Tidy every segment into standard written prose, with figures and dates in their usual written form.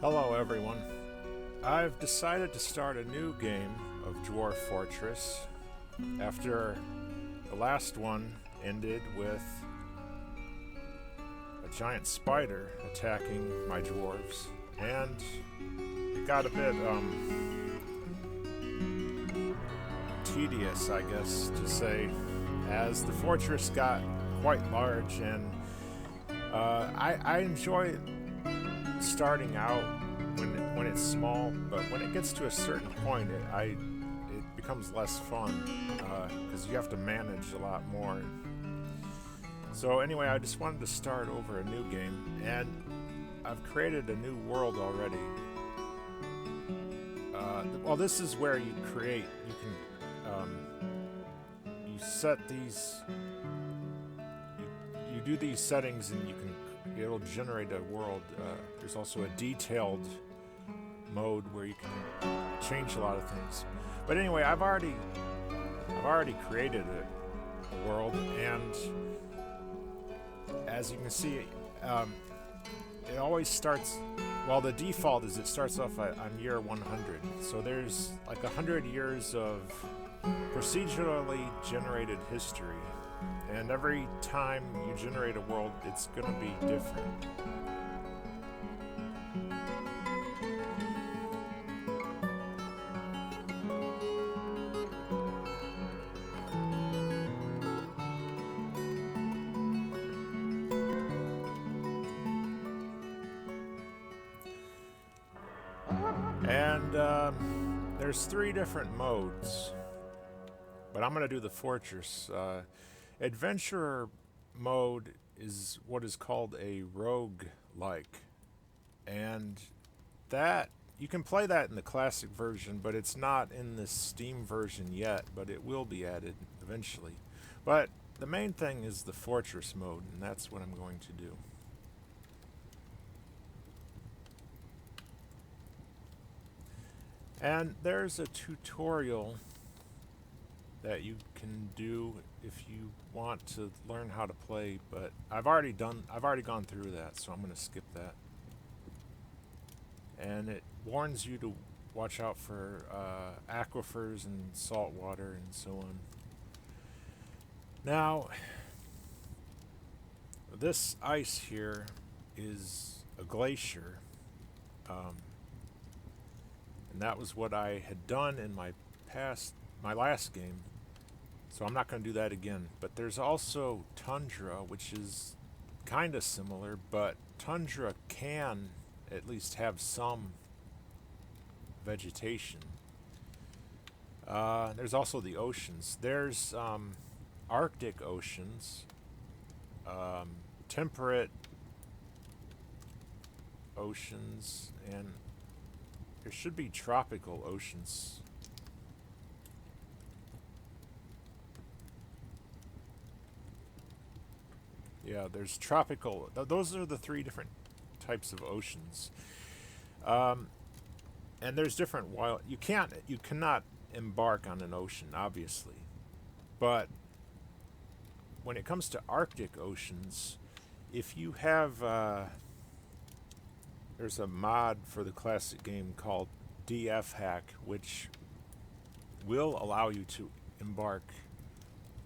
Hello everyone. I've decided to start a new game of Dwarf Fortress after the last one ended with a giant spider attacking my dwarves, and it got a bit tedious, I guess to say, as the fortress got quite large, and I enjoy starting out when it's small, but when it gets to a certain point, it becomes less fun because you have to manage a lot more. So anyway, I just wanted to start over a new game, and I've created a new world already. Well, this is where you create. You can you set these. You do these settings, and it'll generate a world. There's also a detailed mode where you can change a lot of things. But anyway, I've already created a world, and as you can see, it always starts. Well, the default is it starts off on year 100. So there's like 100 years of procedurally generated history. And every time you generate a world, it's going to be different. And there's 3 different modes. But I'm going to do the fortress. Adventurer mode is what is called a rogue-like, and that you can play that in the classic version, but it's not in the Steam version yet, but it will be added eventually. But the main thing is the fortress mode, and that's what I'm going to do. And there's a tutorial that you can do if you want to learn how to play, but I've already gone through that, so I'm going to skip that. And it warns you to watch out for aquifers and salt water and so on. Now, this ice here is a glacier, and that was what I had done in my last game. So I'm not going to do that again. But there's also tundra, which is kind of similar, but tundra can at least have some vegetation. There's also the oceans. There's Arctic oceans, temperate oceans, and there should be tropical oceans. Yeah, there's tropical. Those are the 3 different types of oceans. And there's different wild. You cannot embark on an ocean, obviously. But when it comes to Arctic oceans, if you have, there's a mod for the classic game called DF Hack, which will allow you to embark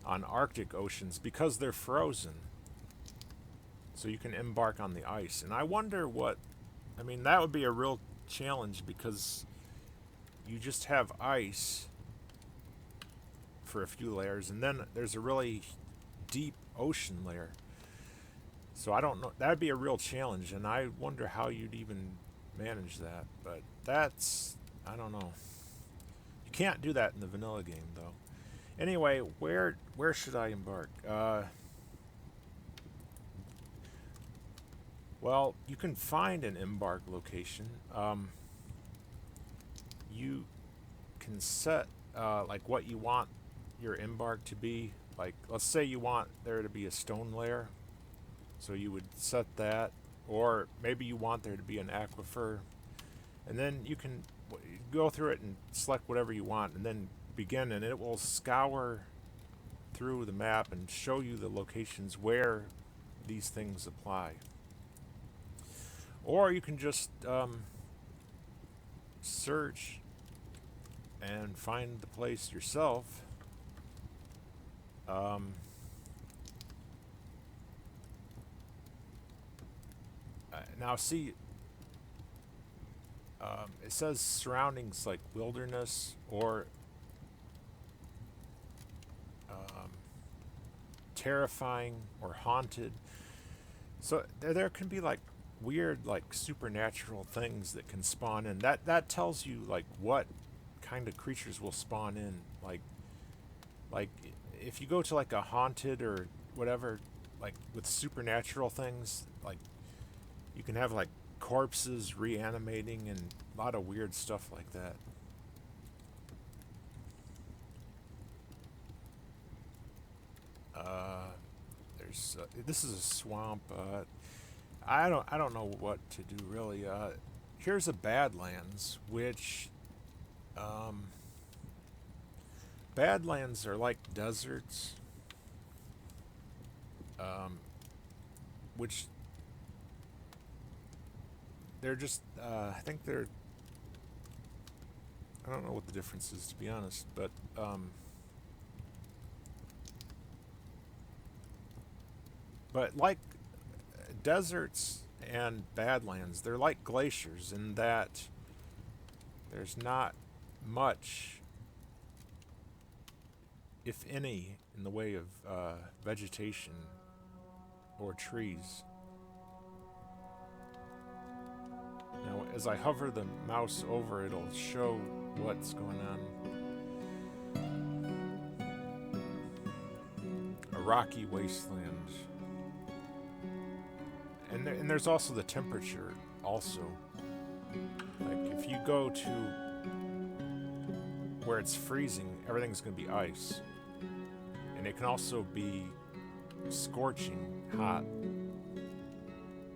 on Arctic oceans because they're frozen. So you can embark on the ice. And I wonder that would be a real challenge because you just have ice for a few layers, and then there's a really deep ocean layer. So I don't know. That would be a real challenge, and I wonder how you'd even manage that. But I don't know. You can't do that in the vanilla game, though. Anyway, where should I embark? Well, you can find an embark location. You can set like what you want your embark to be. Like, let's say you want there to be a stone layer, so you would set that. Or maybe you want there to be an aquifer, and then you can go through it and select whatever you want, and then begin, and it will scour through the map and show you the locations where these things apply. Or you can just search and find the place yourself. Now see, it says surroundings like wilderness or terrifying or haunted. So there can be like weird, like supernatural things that can spawn in. That tells you like what kind of creatures will spawn in. Like if you go to like a haunted or whatever, like with supernatural things, like you can have like corpses reanimating and a lot of weird stuff like that. There's this is a swamp. I don't know what to do really. Here's a Badlands, which Badlands are like deserts, which they're just. I think they're. I don't know what the difference is, to be honest, but like deserts and Badlands, they're like glaciers in that there's not much, if any, in the way of vegetation or trees. Now, as I hover the mouse over, it'll show what's going on. A rocky wasteland. And there's also the temperature also. Like if you go to where it's freezing, everything's going to be ice. And it can also be scorching hot.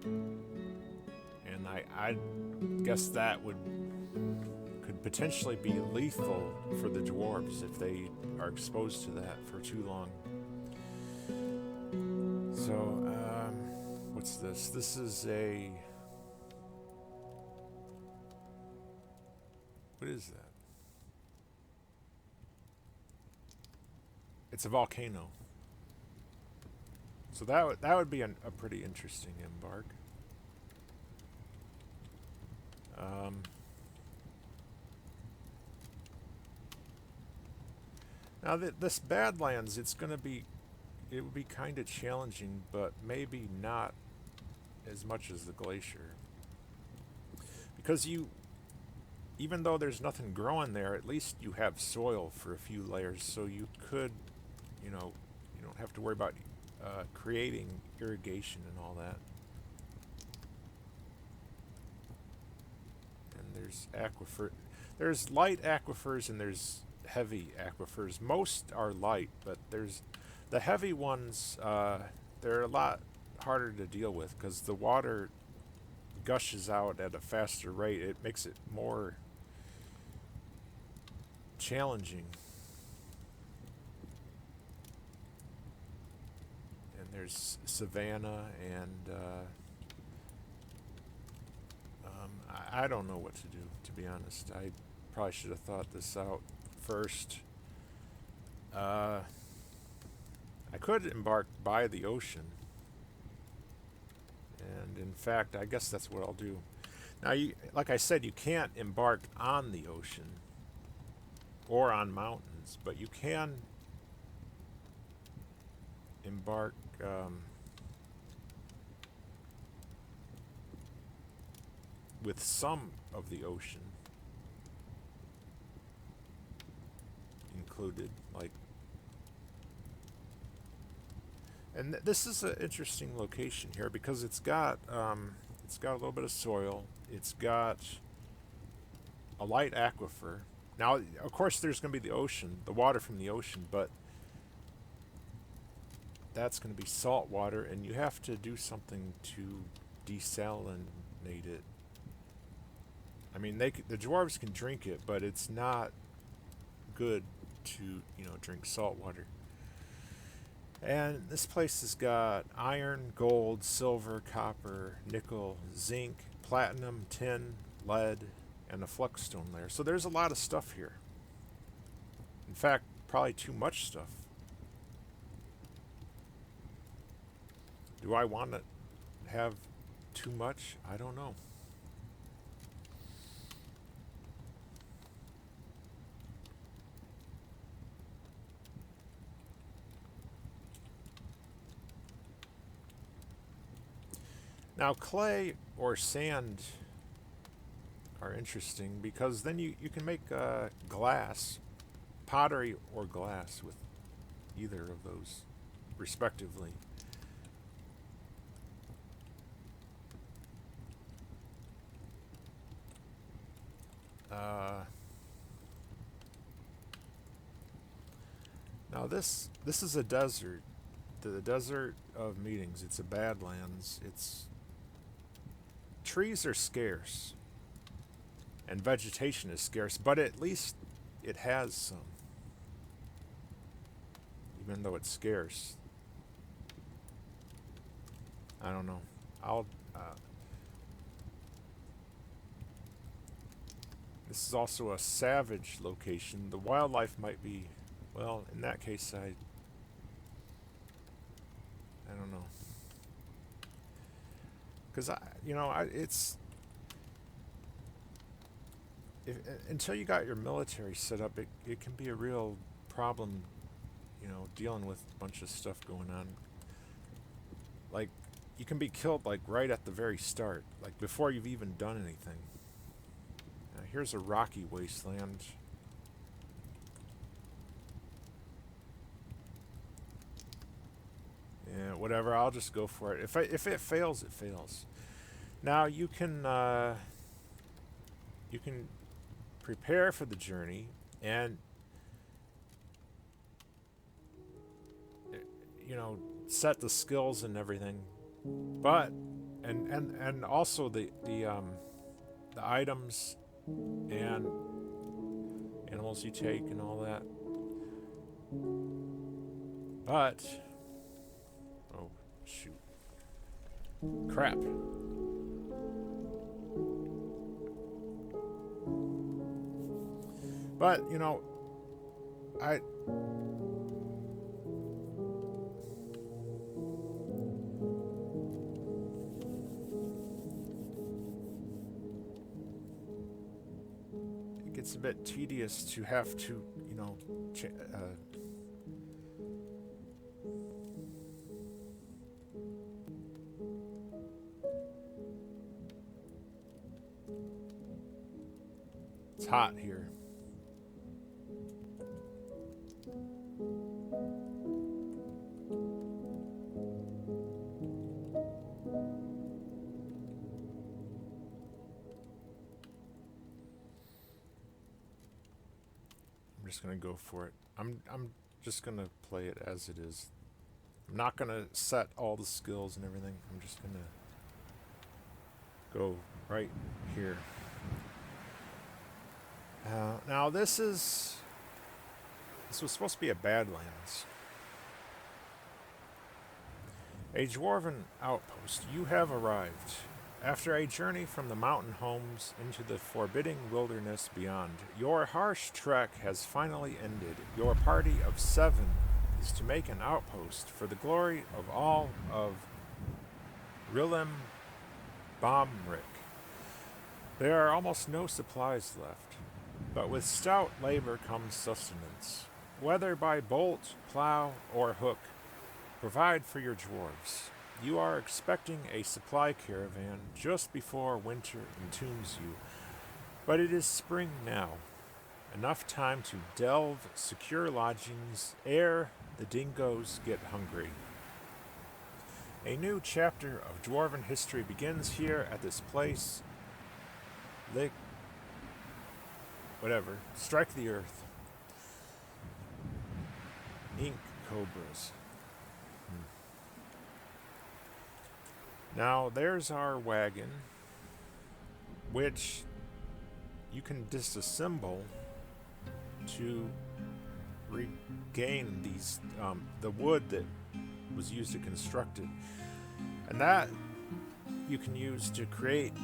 And I guess that could potentially be lethal for the dwarves if they are exposed to that for too long. So, what's this? This is a... What is that? It's a volcano. So that would be a pretty interesting embark. Now this Badlands, it would be kind of challenging, but maybe not as much as the glacier. Because even though there's nothing growing there, at least you have soil for a few layers, so you could, you don't have to worry about creating irrigation and all that. And there's aquifer. There's light aquifers and there's heavy aquifers. Most are light, but there's the heavy ones. They're a lot harder to deal with because the water gushes out at a faster rate. It makes it more challenging. And there's savanna and I don't know what to do, to be honest. I probably should have thought this out first. I could embark by the ocean. And in fact, I guess that's what I'll do. Now, like I said, you can't embark on the ocean or on mountains, but you can embark with some of the ocean included, like. And this is an interesting location here because it's got a little bit of soil. It's got a light aquifer. Now, of course, there's going to be the ocean, the water from the ocean, but that's going to be salt water, and you have to do something to desalinate it. I mean, the dwarves can drink it, but it's not good to drink salt water. And this place has got iron, gold, silver, copper, nickel, zinc, platinum, tin, lead, and a flexstone layer. So there's a lot of stuff here. In fact, probably too much stuff. Do I want to have too much? I don't know. Now, clay or sand are interesting because then you can make glass, pottery or glass with either of those, respectively. Now this is a desert, the desert of meetings. It's a Badlands. It's trees are scarce, and vegetation is scarce, but at least it has some, even though it's scarce. I don't know. I'll. This is also a savage location. The wildlife might be, well, in that case, I don't know, because it's until you got your military set up, it can be a real problem, dealing with a bunch of stuff going on. Like, you can be killed like right at the very start, like before you've even done anything. Here's a rocky wasteland. Yeah, whatever. I'll just go for it. If it fails, it fails. Now you can prepare for the journey and set the skills and everything, but and also the items and animals you take and all that. But oh shoot, crap. But I it's a bit tedious to have to, it's hot here. I'm just gonna go for it. I'm just gonna play it as it is. I'm not gonna set all the skills and everything. I'm just gonna go right here. Now this was supposed to be a Badlands. A dwarven outpost. You have arrived. After a journey from the mountain homes into the forbidding wilderness beyond, your harsh trek has finally ended. Your party of 7 is to make an outpost for the glory of all of Rilem Bomrick. There are almost no supplies left, but with stout labor comes sustenance. Whether by bolt, plow, or hook, provide for your dwarves. You are expecting a supply caravan just before winter entombs you, but it is spring now. Enough time to delve, secure lodgings, ere the dingoes get hungry. A new chapter of dwarven history begins here at this place. Strike the earth. Inkcobras. Now, there's our wagon, which you can disassemble to regain these the wood that was used to construct it, and that you can use to create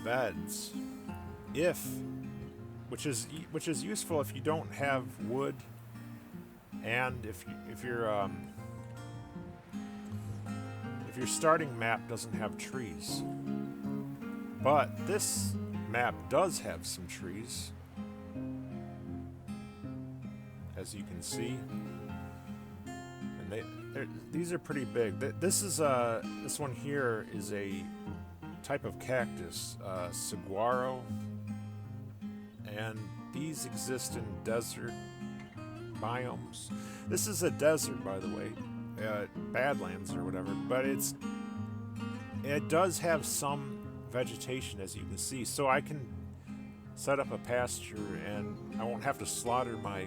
beds if which is useful if you don't have wood, and if your starting map doesn't have trees. But this map does have some trees, as you can see, and these are pretty big. This one here is a type of cactus, saguaro, and these exist in desert biomes. This is a desert, by the way, Badlands or whatever, but it does have some vegetation, as you can see, so I can set up a pasture and I won't have to slaughter my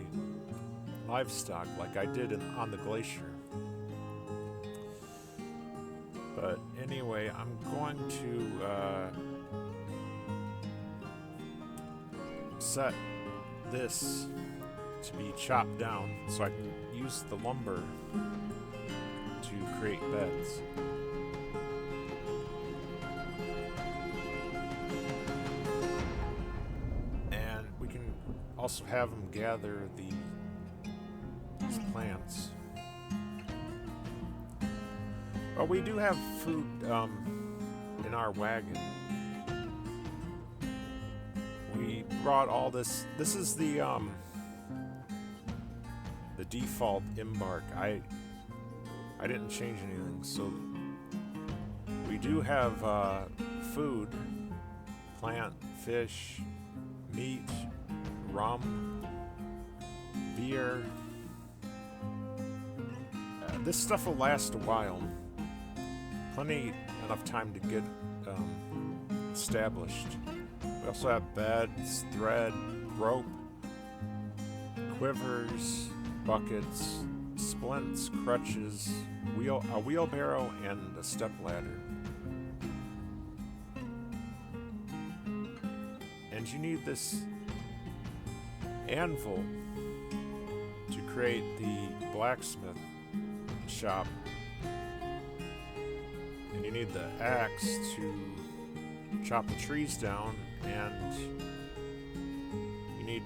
livestock like I did on the glacier. But anyway, I'm going to set this to be chopped down so I can use the lumber to create beds. And we can also have them gather these plants. But we do have food in our wagon. We brought all this. This is the default Embark. I didn't change anything, so we do have food, plant, fish, meat, rum, beer. This stuff will last a while. Plenty enough time to get established. We also have beds, thread, rope, quivers, buckets, splints, crutches, a wheelbarrow, and a step ladder. And you need this anvil to create the blacksmith shop. And you need the axe to chop the trees down, and you need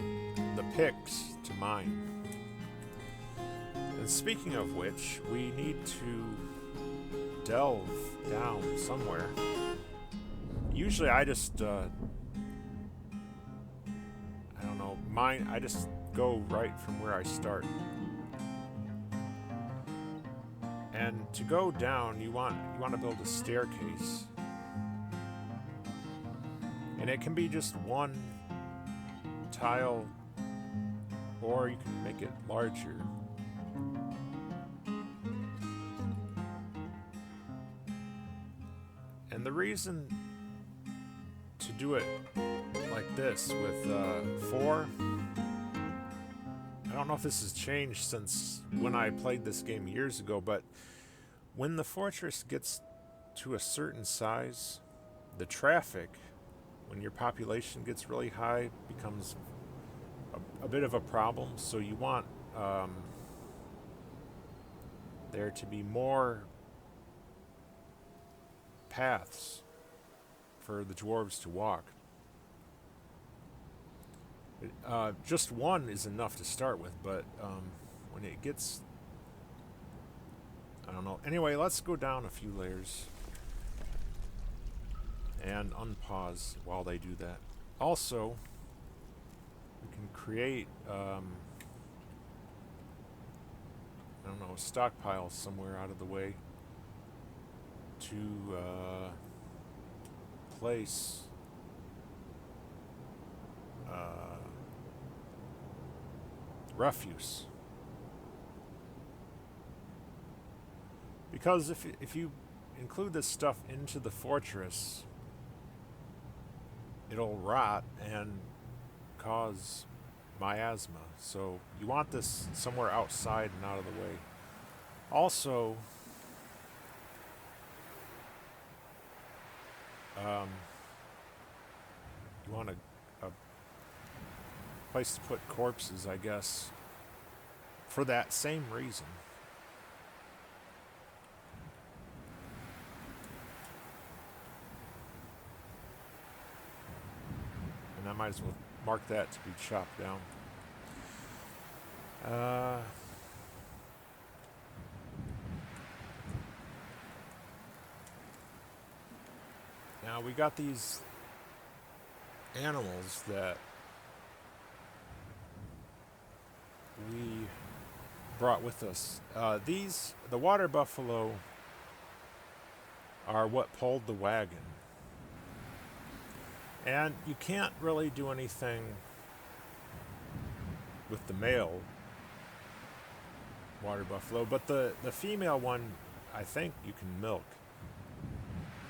the picks to mine. And speaking of which, we need to delve down somewhere. Usually I just I don't know, I just go right from where I start. And to go down, you want to build a staircase. And it can be just one tile, or you can make it larger. And the reason to do it like this with 4, I don't know if this has changed since when I played this game years ago, but when the fortress gets to a certain size, the traffic, when your population gets really high, becomes a bit of a problem. So you want there to be more paths for the dwarves to walk. Just one is enough to start with, but when it gets, I don't know. Anyway, let's go down a few layers and unpause while they do that. Also, we can create I don't know, a stockpile somewhere out of the way to place refuse. Because if you include this stuff into the fortress, it'll rot and cause miasma. So you want this somewhere outside and out of the way. Also, you want a place to put corpses, I guess, for that same reason. and I might as well mark that to be chopped down. Now we got these animals that we brought with us. The water buffalo are what pulled the wagon. And you can't really do anything with the male water buffalo, but the female one, I think you can milk.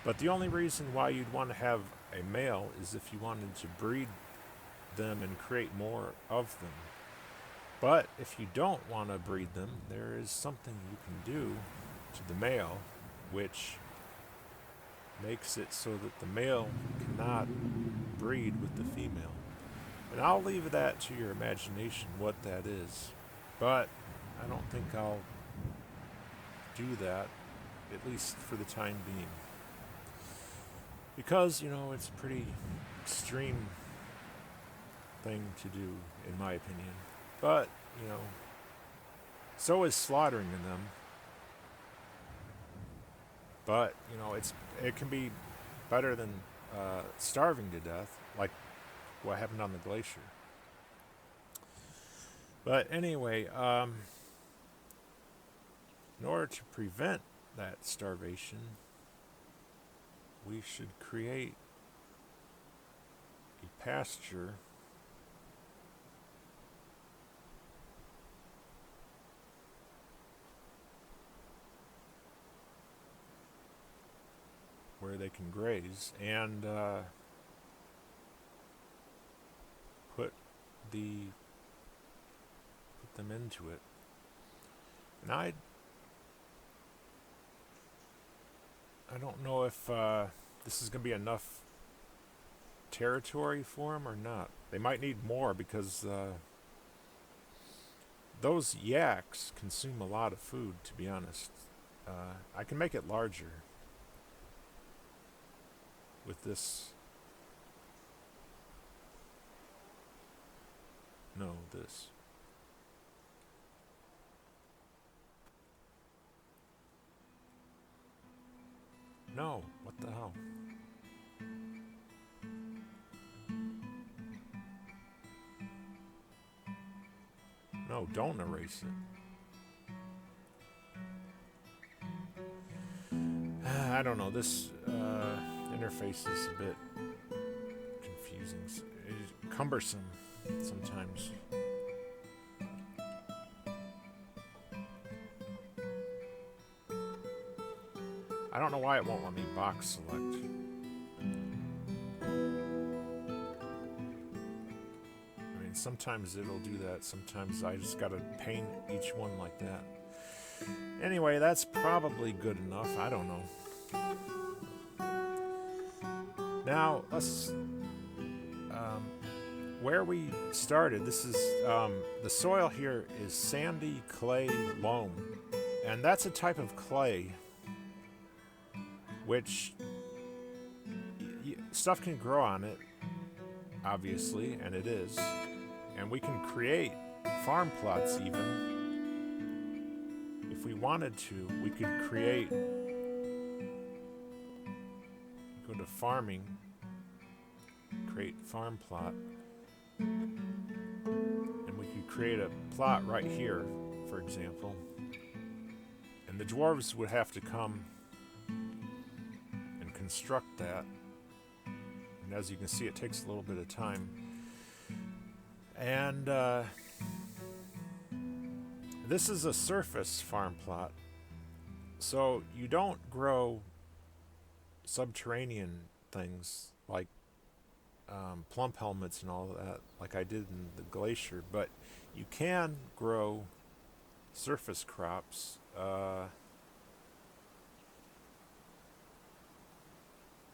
But the only reason why you'd want to have a male is if you wanted to breed them and create more of them. But if you don't want to breed them, there is something you can do to the male, which makes it so that the male cannot breed with the female. And I'll leave that to your imagination what that is. But I don't think I'll do that, at least for the time being. Because, it's a pretty extreme thing to do, in my opinion. But, so is slaughtering them. But, it can be better than starving to death, like what happened on the glacier. But anyway, in order to prevent that starvation, we should create a pasture where they can graze and put them into it. And I don't know if this is going to be enough territory for them or not. They might need more because those yaks consume a lot of food, to be honest. I can make it larger with this. No, this. No, what the hell? No, don't erase it. I don't know, this interface is a bit confusing. It's cumbersome sometimes. I don't know why it won't let me box select. I mean, sometimes it'll do that. Sometimes I just gotta paint each one like that. Anyway, that's probably good enough. I don't know. Now, let's... where we started, this is... the soil here is sandy clay loam. And that's a type of clay which stuff can grow on it, obviously, and it is. And we can create farm plots even. If we wanted to, we could create, go to farming, create farm plot, and we could create a plot right here, for example. And the dwarves would have to come construct that, and as you can see, it takes a little bit of time. And this is a surface farm plot, so you don't grow subterranean things like plump helmets and all that like I did in the glacier, but you can grow surface crops.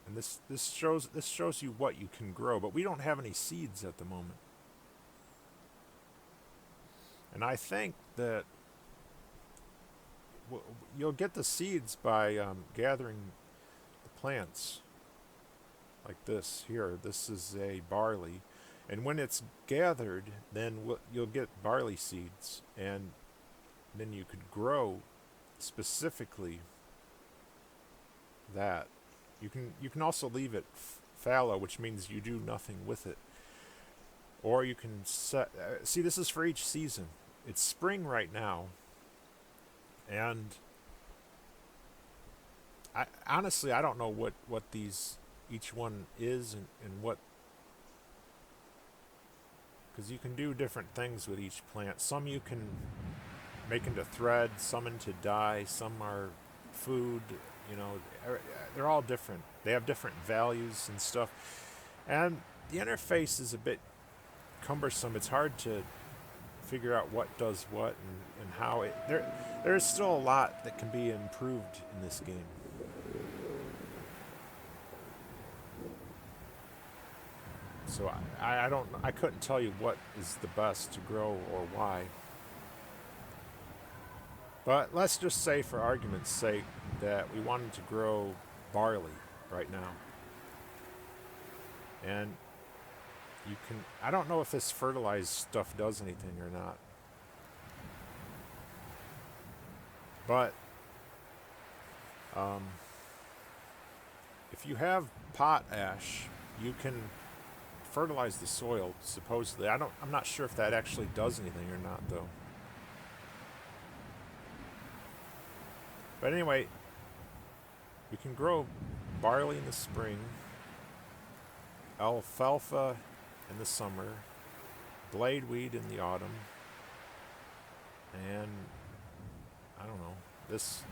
And this shows you what you can grow, but we don't have any seeds at the moment. And I think that you'll get the seeds by gathering the plants like this here. This is a barley. And when it's gathered, then you'll get barley seeds, and then you could grow specifically that. You can also leave it fallow, which means you do nothing with it. Or you can see, this is for each season. It's spring right now, and honestly I don't know what these each one is, and what, because you can do different things with each plant. Some you can make into thread, some into dye, some are food. You know, they're all different. They have different values and stuff, and the interface is a bit cumbersome. It's hard to figure out what does what, and how it. There's still a lot that can be improved in this game. So I couldn't tell you what is the best to grow or why. But let's just say, for argument's sake, that we wanted to grow barley right now. And you can, I don't know if this fertilized stuff does anything or not. But if you have potash, you can fertilize the soil, supposedly. I'm not sure if that actually does anything or not, though. But anyway, we can grow barley in the spring, alfalfa in the summer, bladeweed in the autumn, and I don't know, this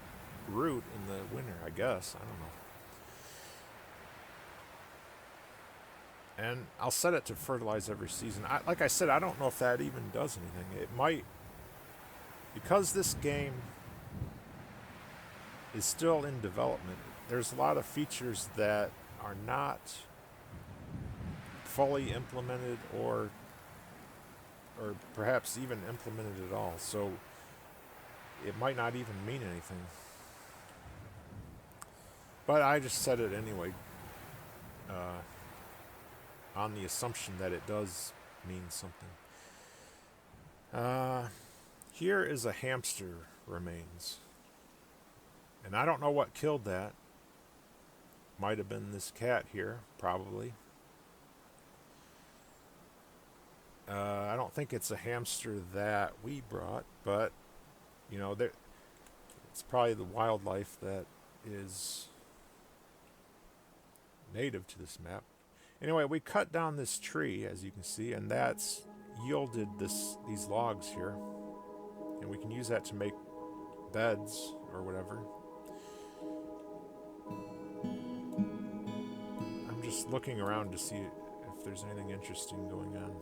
root in the winter, I guess. I don't know. And I'll set it to fertilize every season. Like I said, I don't know if that even does anything. It might, because this game is still in development. There's a lot of features that are not fully implemented, or perhaps even implemented at all. So it might not even mean anything. But I just said it anyway, on the assumption that it does mean something. Here is a hamster remains. And I don't know what killed that. Might have been this cat here, probably. I don't think it's a hamster that we brought, but, you know, it's probably the wildlife that is native to this map. Anyway, we cut down this tree, as you can see, and that's yielded these logs here. And we can use that to make beds or whatever. I'm just looking around to see if there's anything interesting going on.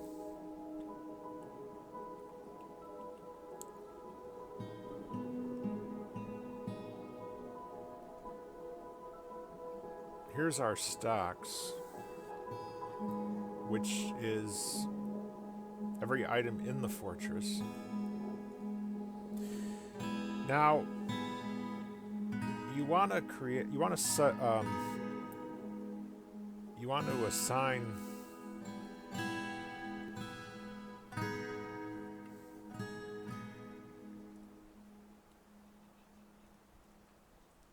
Here's our stocks, which is every item in the fortress. Now, you want to assign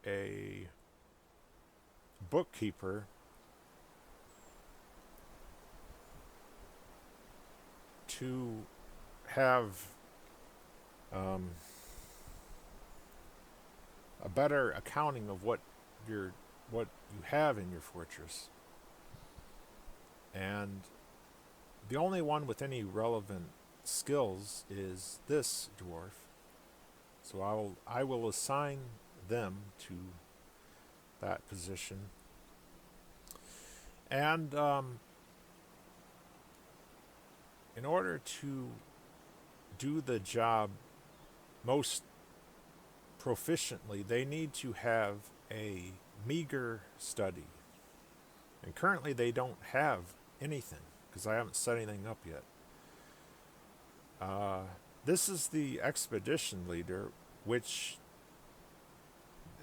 a bookkeeper to have a better accounting of what you have in your fortress. And the only one with any relevant skills is this dwarf. So I will assign them to that position. And in order to do the job most proficiently, they need to have a meager study. And currently they don't have anything, because I haven't set anything up yet. This is the expedition leader, which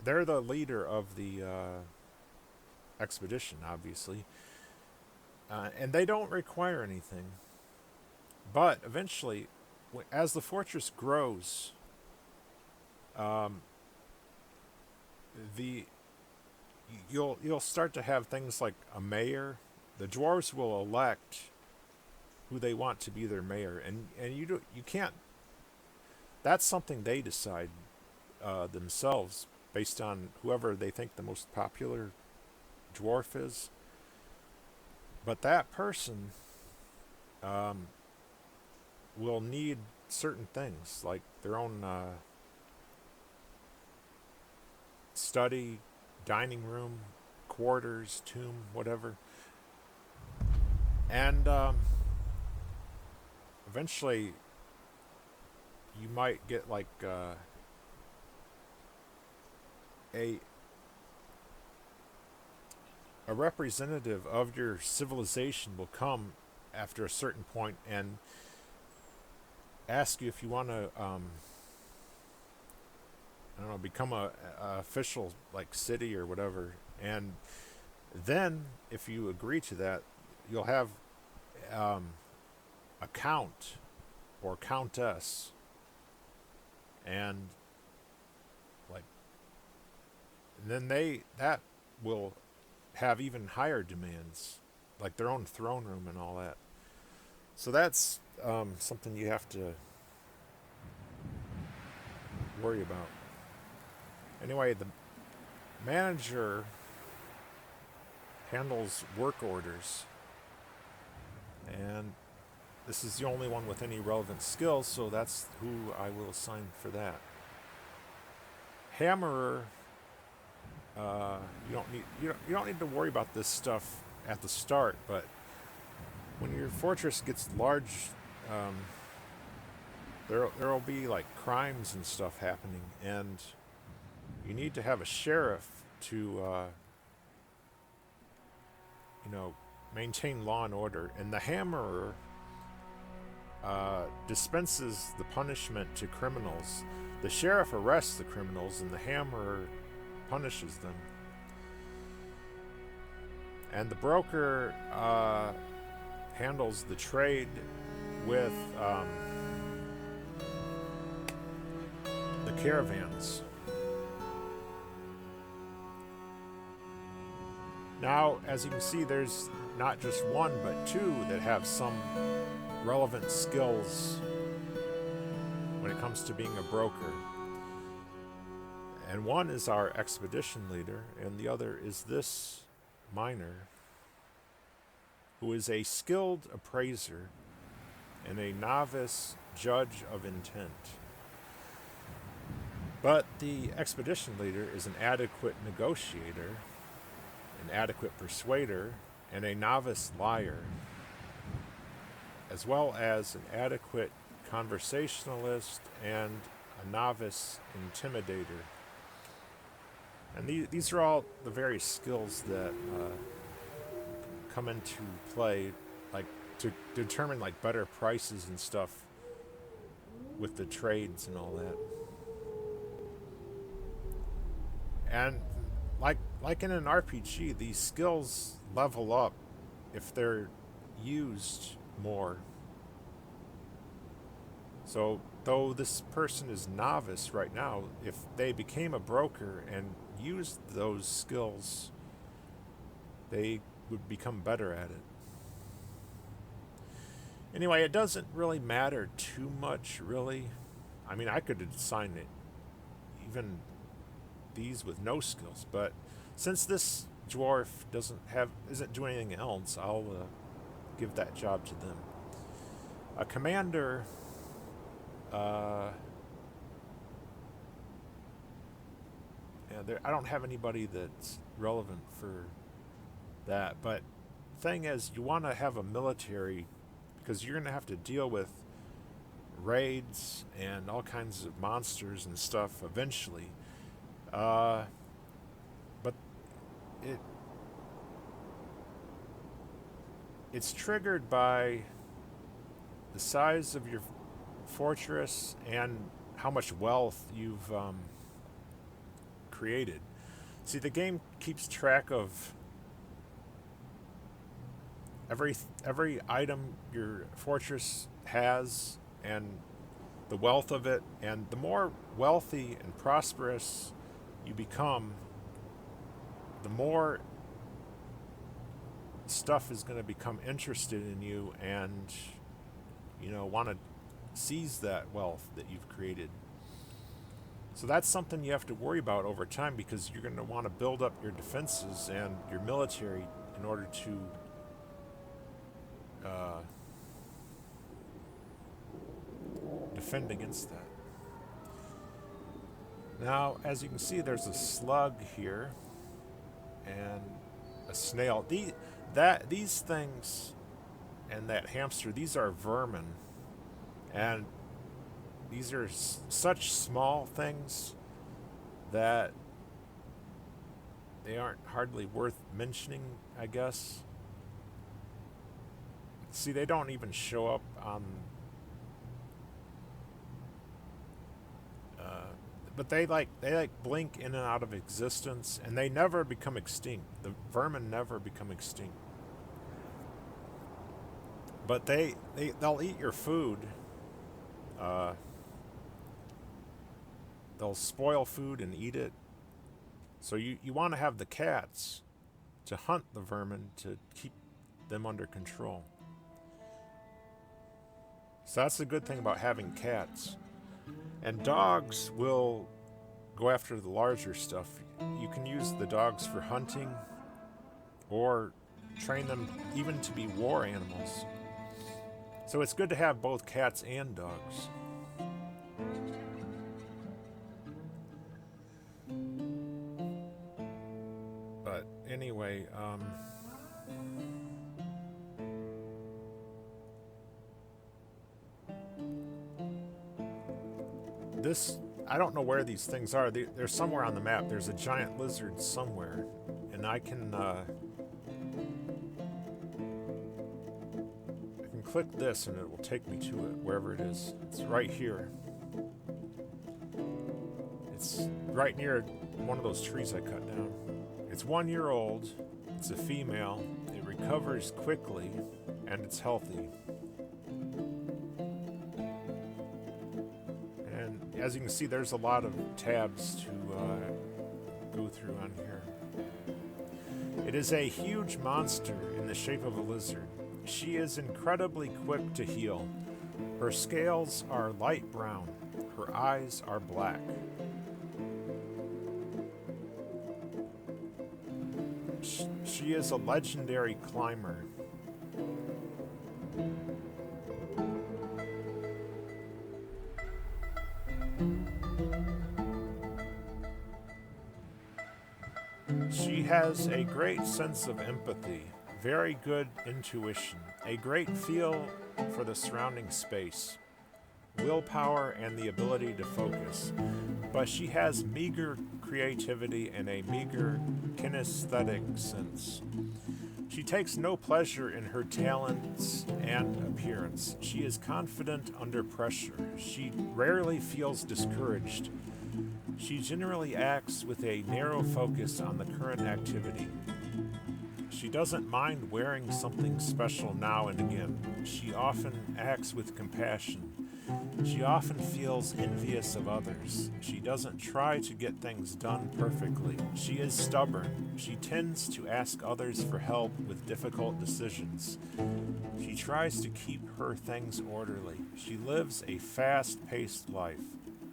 they're the leader of the expedition, obviously. and they don't require anything. But eventually, as the fortress grows, um, the you'll start to have things like a mayor. The dwarves will elect who they want to be their mayor, and you can't. That's something they decide themselves based on whoever they think the most popular dwarf is. But that person um, will need certain things like their own study, dining room, quarters, tomb, whatever. And eventually, you might get like a a representative of your civilization will come after a certain point and ask you if you want to I don't know, become a official like city or whatever. And then if you agree to that, you'll have um, a count or countess, and like then they that will have even higher demands, like their own throne room and all that. So that's something you have to worry about. Anyway, the manager handles work orders, and this is the only one with any relevant skills, so that's who I will assign for that. Hammerer, you don't need to worry about this stuff at the start, but when your fortress gets large, um, there'll be like crimes and stuff happening, and you need to have a sheriff to maintain law and order. And the hammerer dispenses the punishment to criminals. The sheriff arrests the criminals, and the hammerer punishes them. And the broker handles the trade with the caravans. Now, as you can see, there's not just one, but two that have some relevant skills when it comes to being a broker. And one is our expedition leader, and the other is this miner, who is a skilled appraiser and a novice judge of intent. But the expedition leader is an adequate negotiator, an adequate persuader, and a novice liar, as well as an adequate conversationalist and a novice intimidator. And these are all the various skills that come into play, like to determine like better prices and stuff with the trades and all that. And like in an RPG, these skills level up if they're used more. So though this person is novice right now, if they became a broker and used those skills, they would become better at it. Anyway, it doesn't really matter too much, really. I mean, I could assign it even these with no skills, but since this dwarf isn't doing anything else, I'll give that job to them. A commander, I don't have anybody that's relevant for that, but thing is, you want to have a military because you're going to have to deal with raids and all kinds of monsters and stuff eventually. But it's triggered by the size of your fortress and how much wealth you've created. See, the game keeps track of every item your fortress has, and the wealth of it, and the more wealthy and prosperous you become, the more stuff is going to become interested in you and, want to seize that wealth that you've created. So that's something you have to worry about over time, because you're going to want to build up your defenses and your military in order to defend against that. Now, as you can see, there's a slug here and a snail. These things and that hamster, these are vermin, and these are such small things that they aren't hardly worth mentioning, I guess. See, they don't even show up on... but they blink in and out of existence, and they never become extinct. The vermin never become extinct. But they'll eat your food. They'll spoil food and eat it. So you want to have the cats to hunt the vermin to keep them under control. So that's the good thing about having cats. And dogs will go after the larger stuff. You can use the dogs for hunting, or train them even to be war animals. So it's good to have both cats and dogs. But anyway, I don't know where these things are. They're somewhere on the map. There's a giant lizard somewhere, and I can click this and it will take me to it, wherever it is. It's right here. It's right near one of those trees I cut down. It's 1 year old. It's a female. It recovers quickly, and it's healthy. And as you can see, there's a lot of tabs to go through on here. It is a huge monster in the shape of a lizard. She is incredibly quick to heal. Her scales are light brown. Her eyes are black. She is a legendary climber. She has a great sense of empathy, very good intuition, a great feel for the surrounding space, willpower, and the ability to focus. But she has meager creativity and a meager kinesthetic sense. She takes no pleasure in her talents and appearance. She is confident under pressure. She rarely feels discouraged. She generally acts with a narrow focus on the current activity. She doesn't mind wearing something special now and again. She often acts with compassion. She often feels envious of others. She doesn't try to get things done perfectly. She is stubborn. She tends to ask others for help with difficult decisions. She tries to keep her things orderly. She lives a fast-paced life.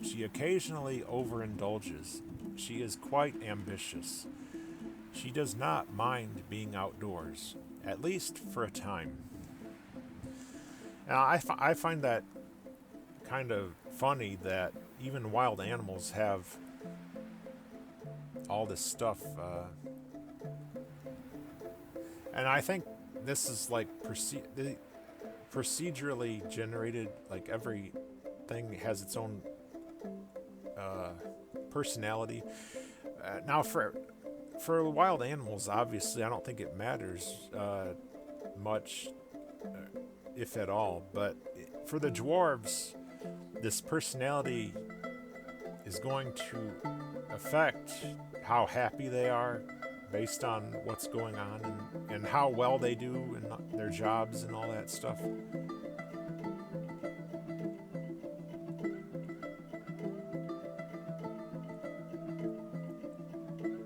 She occasionally overindulges. She is quite ambitious. She does not mind being outdoors, at least for a time. Now, I find that kind of funny that even wild animals have all this stuff. And I think this is like procedurally generated, like everything has its own personality. Now, for wild animals, obviously, I don't think it matters much, if at all. But for the dwarves, this personality is going to affect how happy they are, based on what's going on and how well they do in their jobs and all that stuff.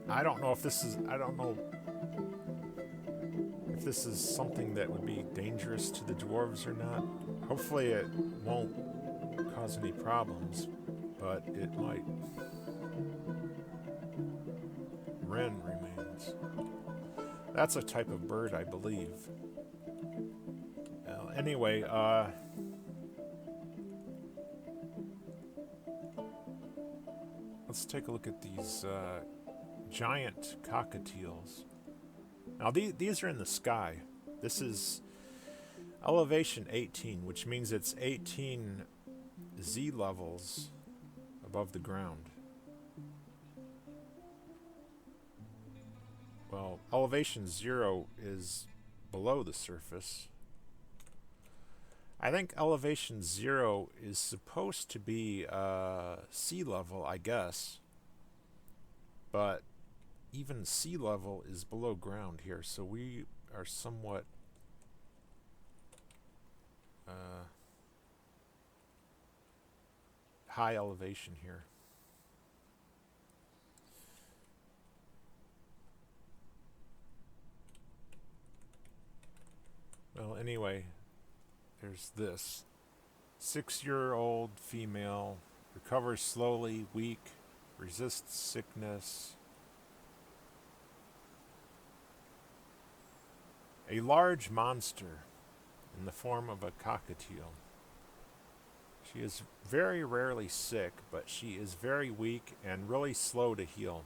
I don't know if this is, I don't know if this is something that would be dangerous to the dwarves or not. Hopefully it won't cause any problems, but it might. Wren remains. That's a type of bird, I believe. Anyway, let's take a look at these giant cockatiels. Now these are in the sky. This is elevation 18, which means it's 18 Z levels above the ground. Well, elevation 0 is below the surface. I think elevation 0 is supposed to be sea level, I guess. But even sea level is below ground here, so we are somewhat high elevation here. Well, anyway, there's this. 6-year-old female, recovers slowly, weak, resists sickness. A large monster in the form of a cockatiel. She is very rarely sick, but she is very weak and really slow to heal.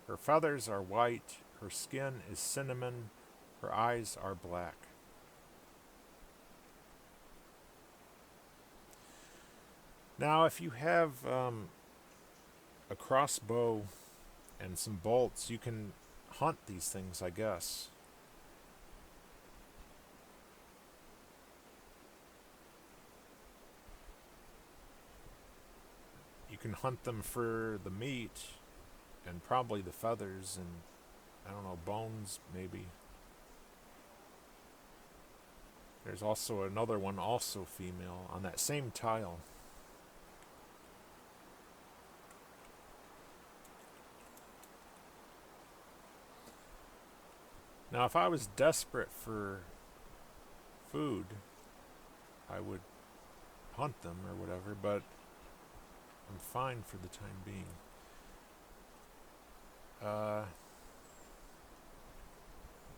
Her feathers are white, her skin is cinnamon, her eyes are black. Now, if you have a crossbow and some bolts, you can hunt these things, I guess. You can hunt them for the meat and probably the feathers and, I don't know, bones maybe. There's also another one, also female, on that same tile. Now, if I was desperate for food, I would hunt them or whatever, but I'm fine for the time being.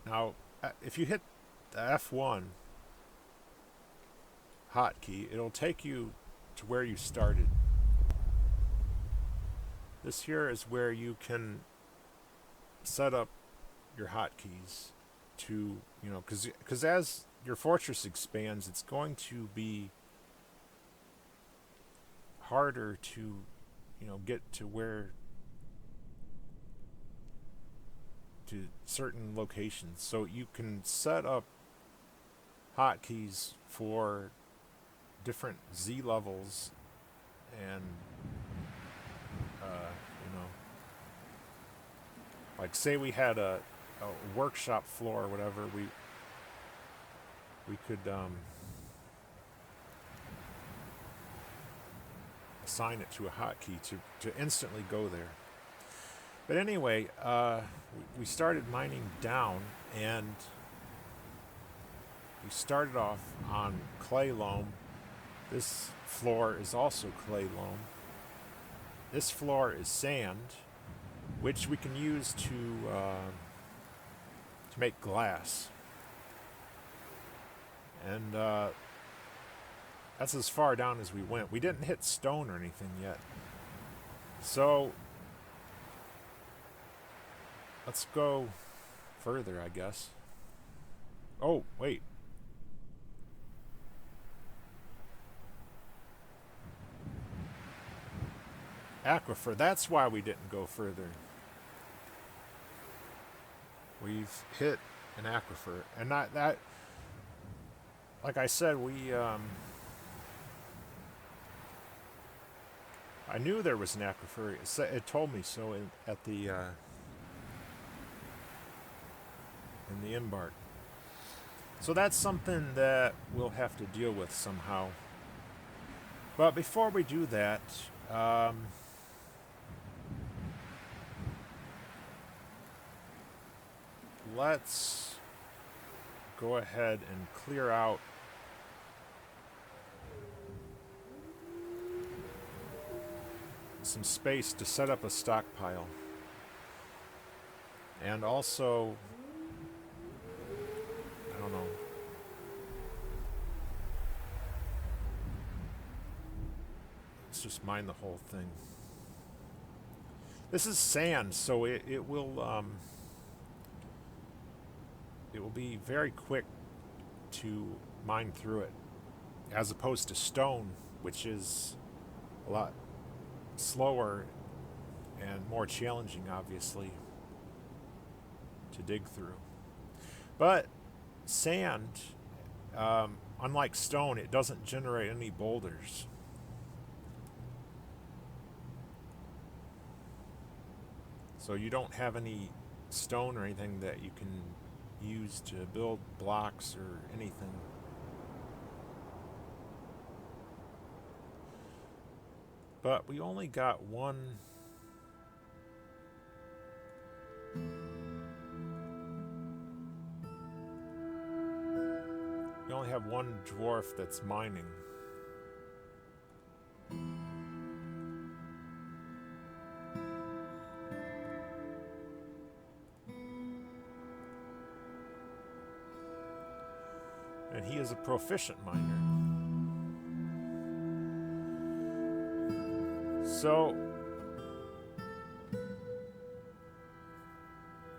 Now, if you hit the F1 hotkey, it'll take you to where you started. This here is where you can set up your hotkeys to, you know, because as your fortress expands, it's going to be harder to, you know, get to where, to certain locations. So you can set up hotkeys for different Z levels and you know, like say we had a workshop floor or whatever, we could assign it to a hotkey to instantly go there. But anyway, we started mining down, and we started off on clay loam. This floor is also clay loam. This floor is sand, which we can use to make glass. And that's as far down as we went. We didn't hit stone or anything yet. So let's go further, I guess. Oh, wait. Aquifer, that's why we didn't go further. We've hit an aquifer, and not that, like I said, I knew there was an aquifer. It told me so at the in the Embark. So that's something that we'll have to deal with somehow. But before we do that, let's go ahead and clear out some space to set up a stockpile. And also, I don't know. Let's just mine the whole thing. This is sand, so it will be very quick to mine through it, as opposed to stone, which is a lot slower and more challenging, obviously, to dig through. But sand, unlike stone, it doesn't generate any boulders. So you don't have any stone or anything that you can use to build blocks or anything. But we only got one. We only have one dwarf that's mining. And he is a proficient miner. So,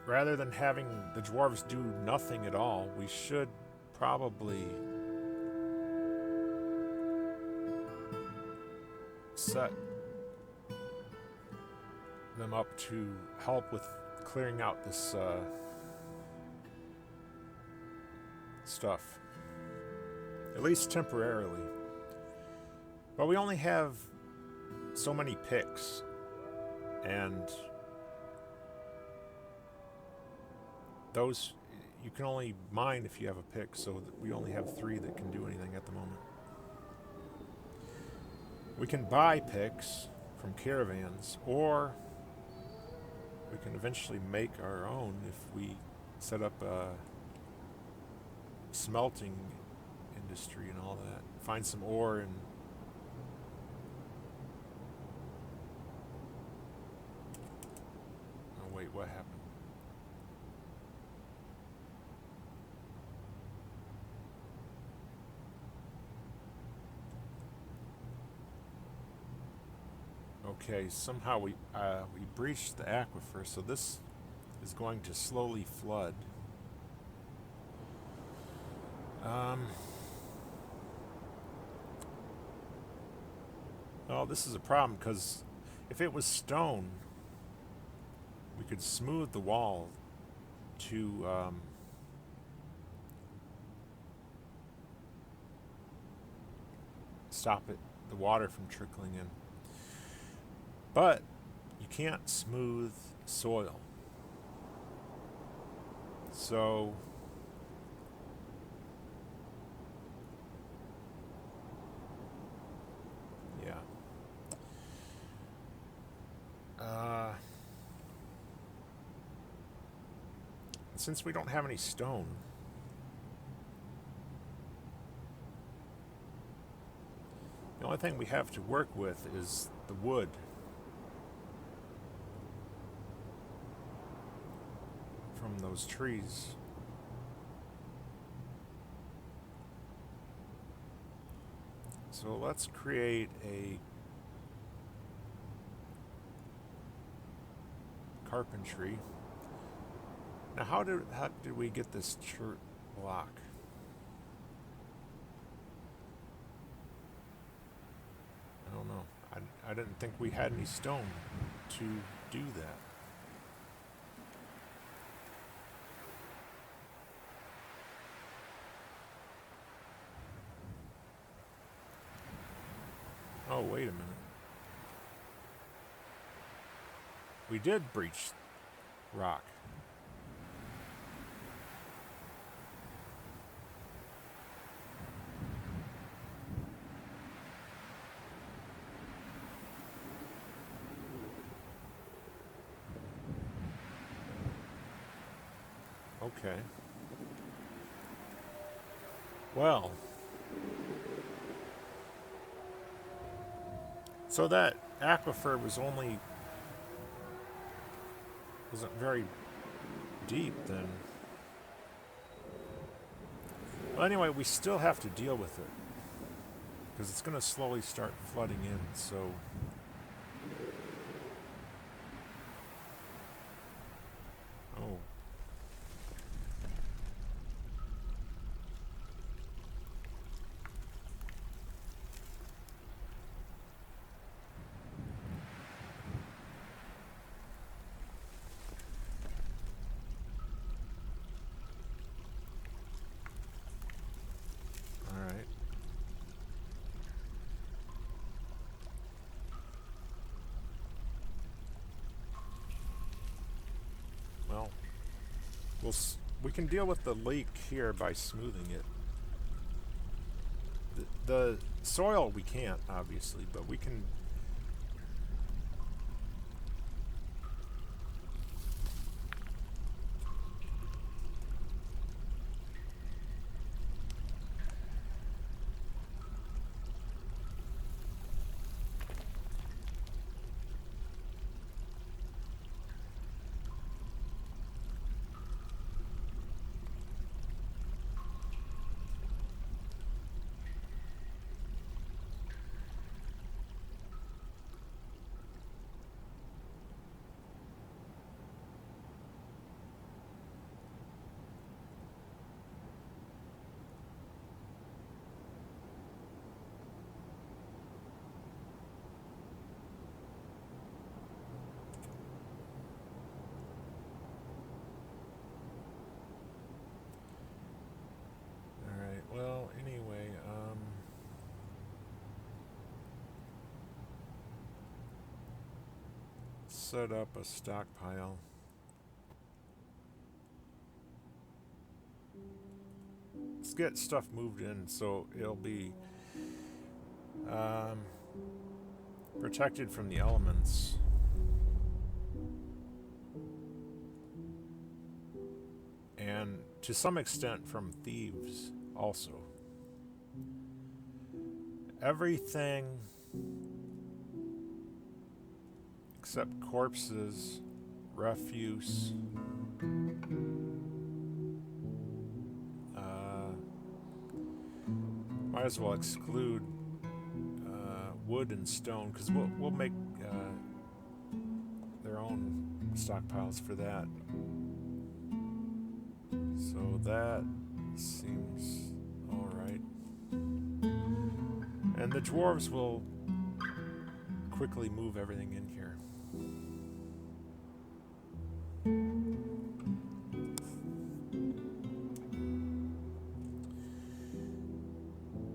rather than having the dwarves do nothing at all, we should probably set them up to help with clearing out this stuff. At least temporarily. But we only have so many picks, and those you can only mine if you have a pick, so we only have 3 that can do anything at the moment. We can buy picks from caravans, or we can eventually make our own if we set up a smelting industry and all that. Find some ore and oh wait, what happened? Okay, somehow we breached the aquifer, so this is going to slowly flood. Well, this is a problem, because if it was stone, we could smooth the wall to stop the water from trickling in. But you can't smooth soil. So yeah. Since we don't have any stone, the only thing we have to work with is the wood. From those trees. So let's create a carpentry. Now how did we get this block? I don't know. I didn't think we had any stone to do that. Oh, wait a minute. We did breach rock. Okay. Well, so that aquifer wasn't very deep then. Well, anyway, we still have to deal with it because it's going to slowly start flooding in. So, oh, all right. Well, we can deal with the leak here by smoothing it. The soil we can't, obviously, but we can. All right. Well, anyway, set up a stockpile. Let's get stuff moved in so it'll be protected from the elements. And to some extent from thieves also. Everything except corpses, refuse, might as well exclude wood and stone because we'll make their own stockpiles for that. So that seems all right. And the dwarves will quickly move everything in here.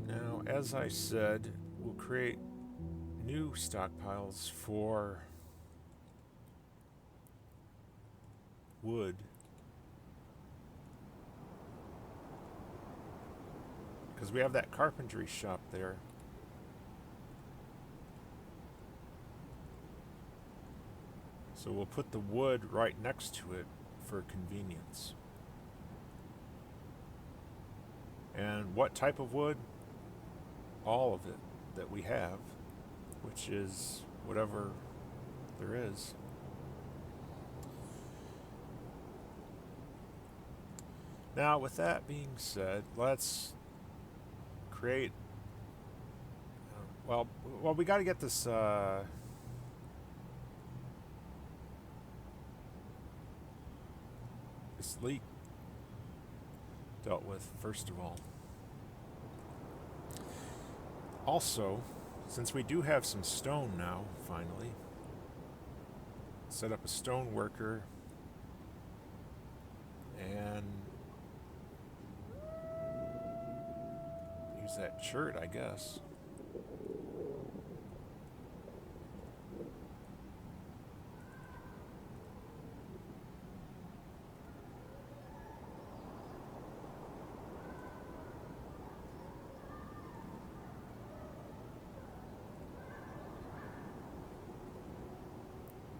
Now, as I said, we'll create new stockpiles for wood. Because we have that carpentry shop there. So we'll put the wood right next to it for convenience. And what type of wood? All of it that we have, which is whatever there is. Now, with that being said, let's create. Well, we got to get this. This leak dealt with first of all. Also, since we do have some stone now, finally, set up a stone worker and use that chert, I guess.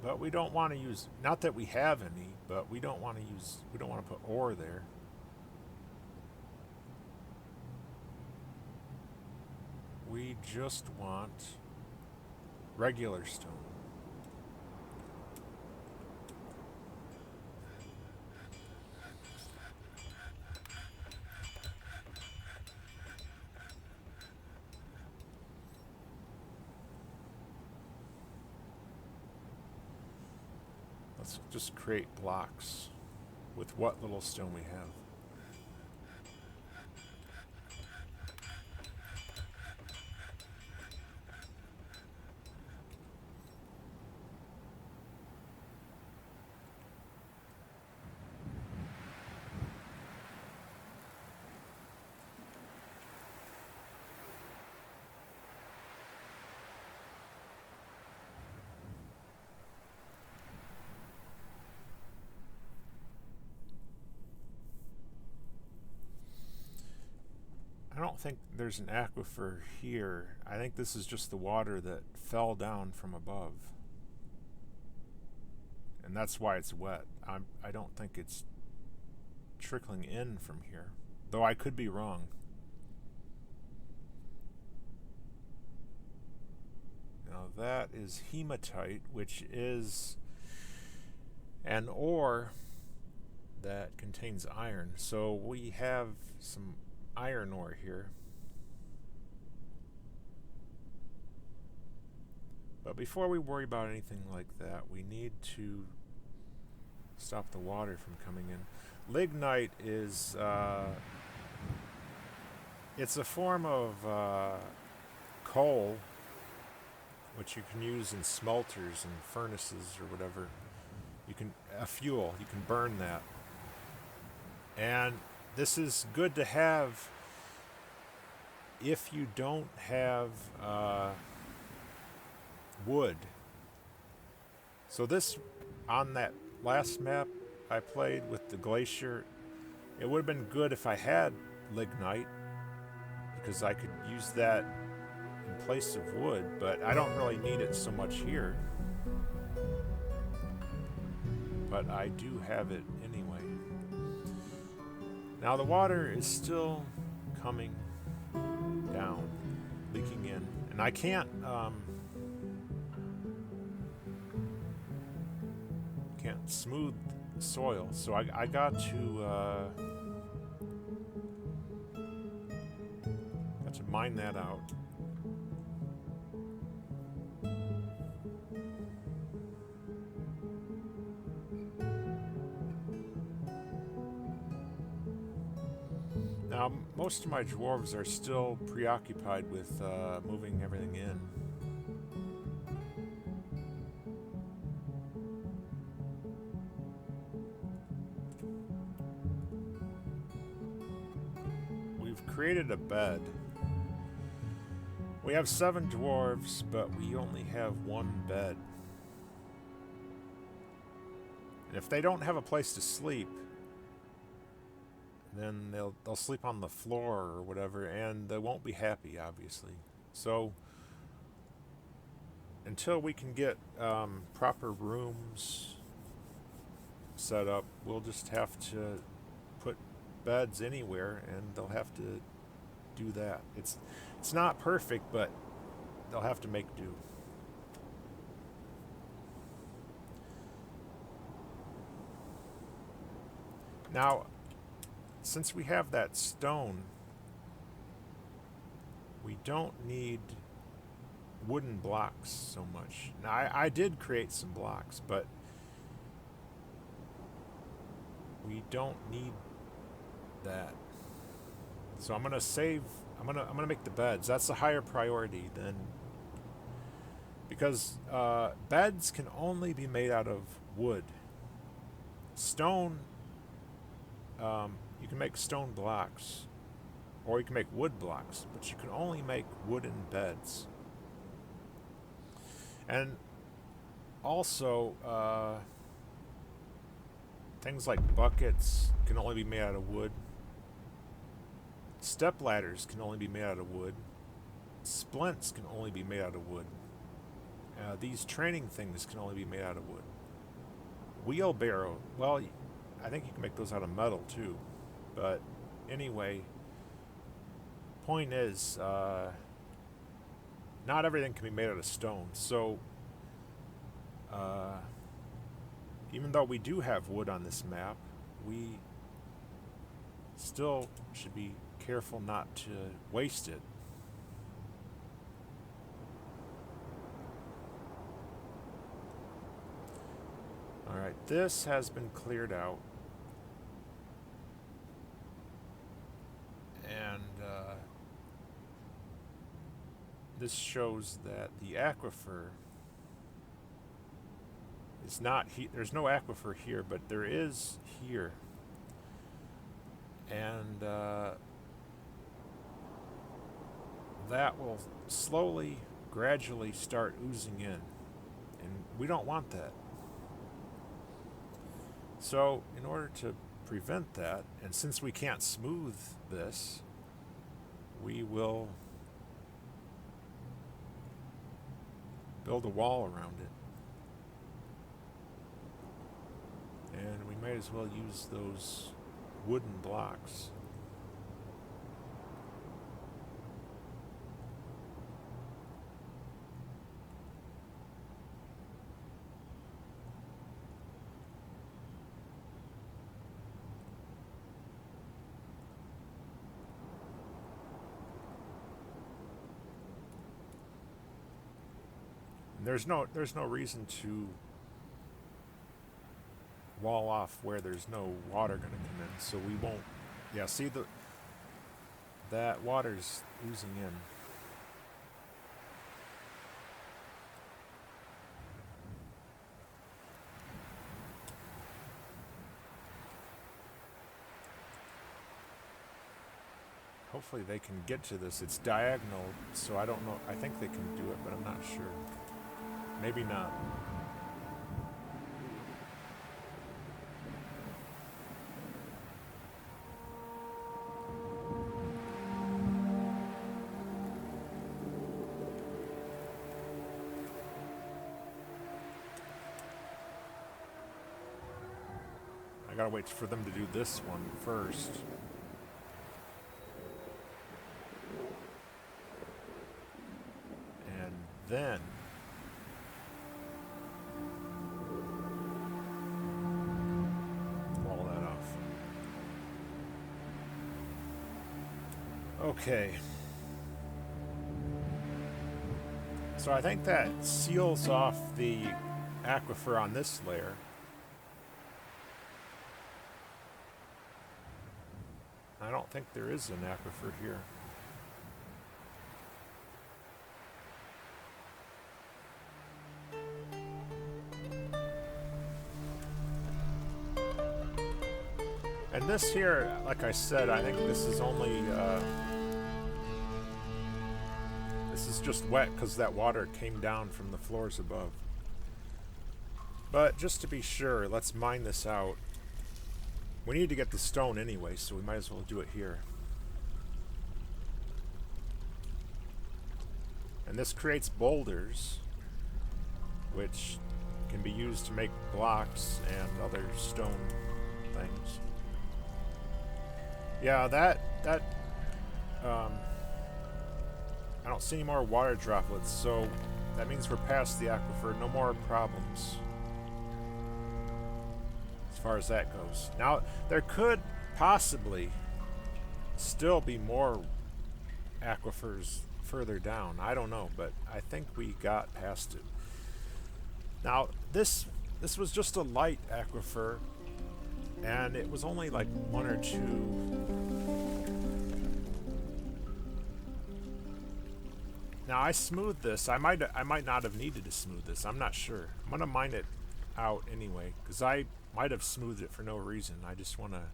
But we don't want to use, not that we have any, but we don't want to put ore there. We just want regular stone. Let's just create blocks with what little stone we have. I don't think there's an aquifer here. I think this is just the water that fell down from above. And that's why it's wet. I don't think it's trickling in from here, though I could be wrong. Now that is hematite, which is an ore that contains iron. So we have some iron ore here. But before we worry about anything like that, we need to stop the water from coming in. Lignite is it's a form of coal which you can use in smelters and furnaces or whatever. You can fuel, you can burn that. And this is good to have if you don't have wood. So this, on that last map I played with the glacier, it would have been good if I had lignite, because I could use that in place of wood, but I don't really need it so much here. But I do have it anyway. Now the water is still coming down, leaking in, and I can't smooth soil, so I got to mine that out. Now, most of my dwarves are still preoccupied with moving everything in. We've created a bed. We have 7 dwarves, but we only have 1 bed. And if they don't have a place to sleep, then they'll sleep on the floor or whatever, and they won't be happy, obviously. So until we can get proper rooms set up, we'll just have to put beds anywhere, and they'll have to do that. It's not perfect, but they'll have to make do. Now, since we have that stone, we don't need wooden blocks so much. Now, I did create some blocks, but we don't need that. So I'm gonna save. I'm gonna make the beds. That's a higher priority than, because beds can only be made out of wood. Stone. You can make stone blocks, or you can make wood blocks, but you can only make wooden beds. And also, things like buckets can only be made out of wood. Step ladders can only be made out of wood. Splints can only be made out of wood. These training things can only be made out of wood. Wheelbarrow, well, I think you can make those out of metal too. But anyway, point is, not everything can be made out of stone. So, even though we do have wood on this map, we still should be careful not to waste it. Alright, this has been cleared out. And this shows that the aquifer is not there's no aquifer here, but there is here. And that will slowly, gradually start oozing in. And we don't want that. So, in order to prevent that, and since we can't smooth this, we will build a wall around it. And we might as well use those wooden blocks. There's no reason to wall off where there's no water going to come in, so we won't. Yeah, see that water's oozing in. Hopefully they can get to this. It's diagonal, so I don't know. I think they can do it, but I'm not sure. Maybe not. I gotta wait for them to do this one first. And then okay. So I think that seals off the aquifer on this layer. I don't think there is an aquifer here. And this here, like I said, I think this is only this is just wet because that water came down from the floors above. But just to be sure, let's mine this out. We need to get the stone anyway, so we might as well do it here. And this creates boulders, which can be used to make blocks and other stone things. Yeah, I don't see any more water droplets, so that means we're past the aquifer. No more problems as far as that goes. Now, there could possibly still be more aquifers further down. I don't know, but I think we got past it. Now, this was just a light aquifer, and it was only like 1 or 2. Now I smoothed this. I might not have needed to smooth this. I'm not sure. I'm gonna mine it out anyway, because I might have smoothed it for no reason. I just wanna.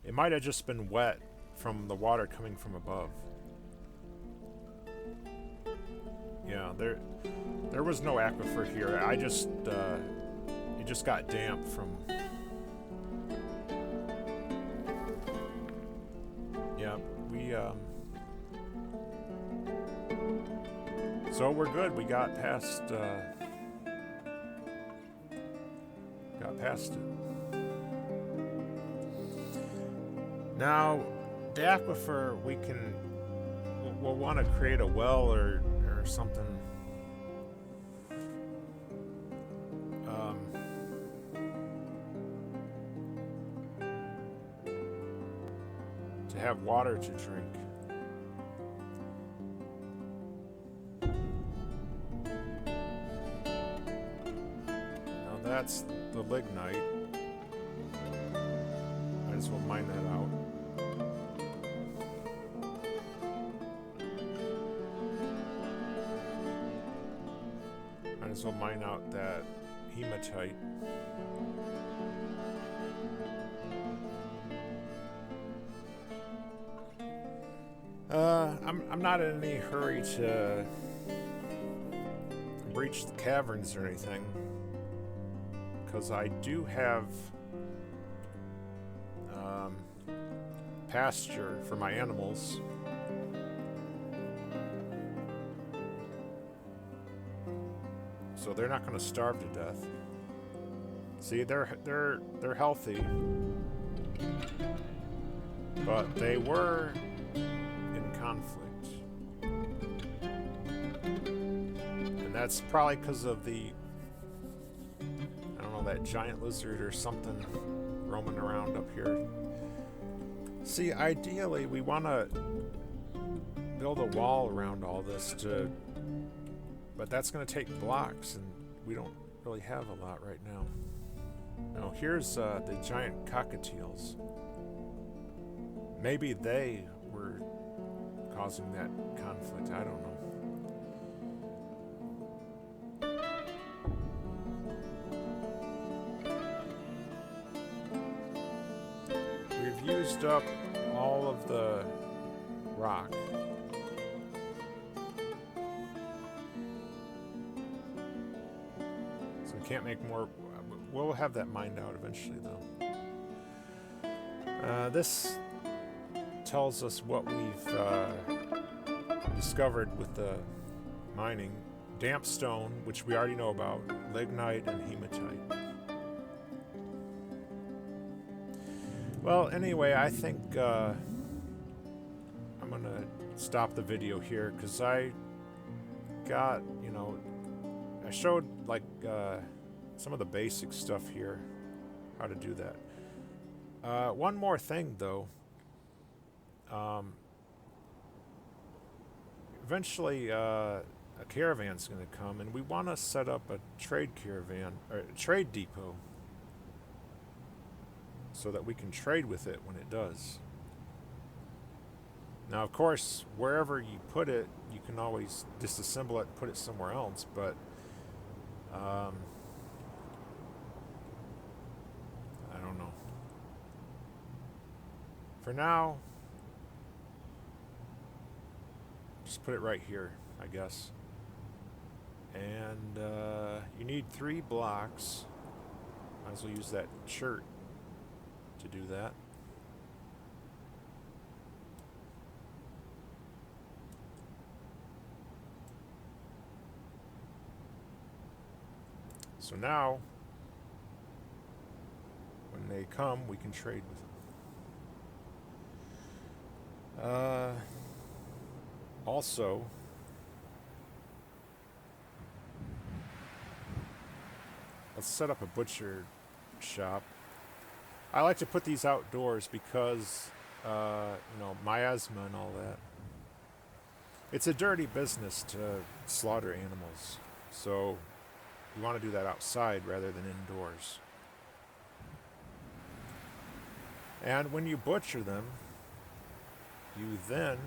It might have just been wet from the water coming from above. Yeah, there was no aquifer here. I just it just got damp from. Yeah, we So we're good. We got past it. Now, the aquifer, we'll want to create a well or something. To have water to drink. Now that's the lignite. Might as well mine that out. Might as well mine out that hematite. I'm not in any hurry to breach the caverns or anything, because I do have pasture for my animals. So they're not going to starve to death. See, they're healthy, but they were in conflict, and that's probably because of the, I don't know, that giant lizard or something roaming around up here. See, ideally we want to build a wall around all this but that's going to take blocks, and we don't really have a lot right now. Now here's the giant cockatiels. Maybe they were causing that conflict, I don't know. We've used up all of the rock. So we can't make more. We'll have that mined out eventually, though. This tells us what we've discovered with the mining. Damp stone, which we already know about, lignite and hematite. Well, anyway, I think I'm going to stop the video here, because I got, I showed like some of the basic stuff here, how to do that. One more thing, though. Eventually, a caravan's going to come, and we want to set up a trade caravan, or a trade depot, so that we can trade with it when it does. Now, of course, wherever you put it, you can always disassemble it and put it somewhere else, but I don't know. For now, just put it right here, I guess. And you need 3 blocks. Might as well use that shirt to do that. So now, when they come, we can trade with them. Also, let's set up a butcher shop. I like to put these outdoors because, miasma and all that. It's a dirty business to slaughter animals, so you want to do that outside rather than indoors. And when you butcher them, you then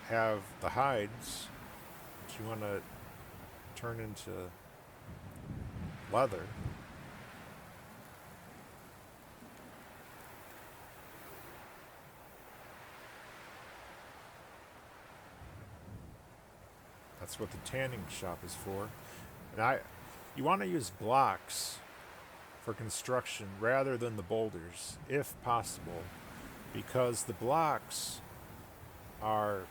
have the hides that you want to turn into leather. That's what the tanning shop is for. And you want to use blocks for construction rather than the boulders, if possible, because the blocks are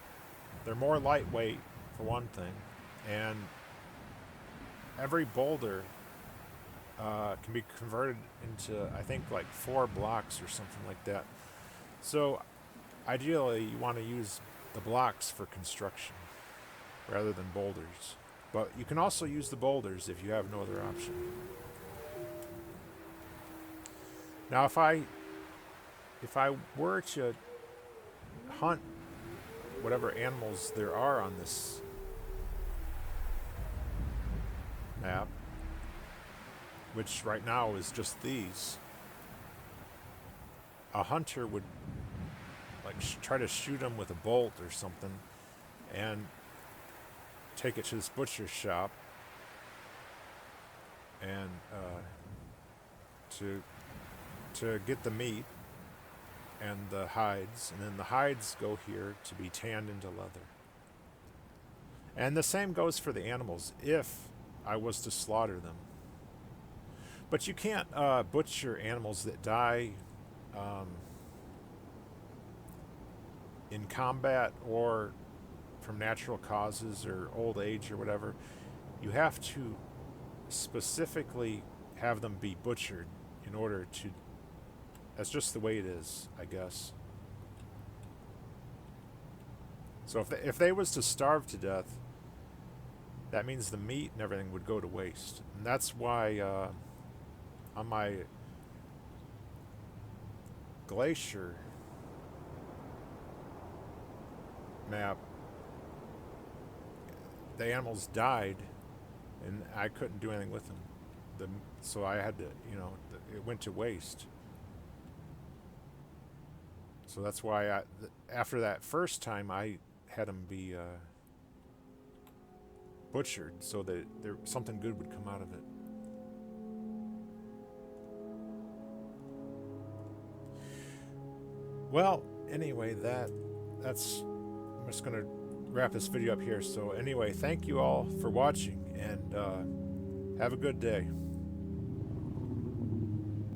They're more lightweight, for one thing, and every boulder can be converted into, I think, like 4 blocks or something like that. So ideally, you want to use the blocks for construction rather than boulders. But you can also use the boulders if you have no other option. Now, if I were to hunt whatever animals there are on this map, which right now is just these, a hunter would like try to shoot them with a bolt or something and take it to this butcher's shop and to get the meat and the hides, and then the hides go here to be tanned into leather. And the same goes for the animals if I was to slaughter them. But you can't butcher animals that die in combat or from natural causes or old age or whatever. You have to specifically have them be butchered in order to... That's just the way it is, I guess. So if they was to starve to death, that means the meat and everything would go to waste. And that's why on my glacier map, the animals died and I couldn't do anything with them. So I had to, it went to waste. So that's why after that first time, I had them be butchered so that something good would come out of it. Well, anyway, that's I'm just going to wrap this video up here. So anyway, thank you all for watching, and have a good day.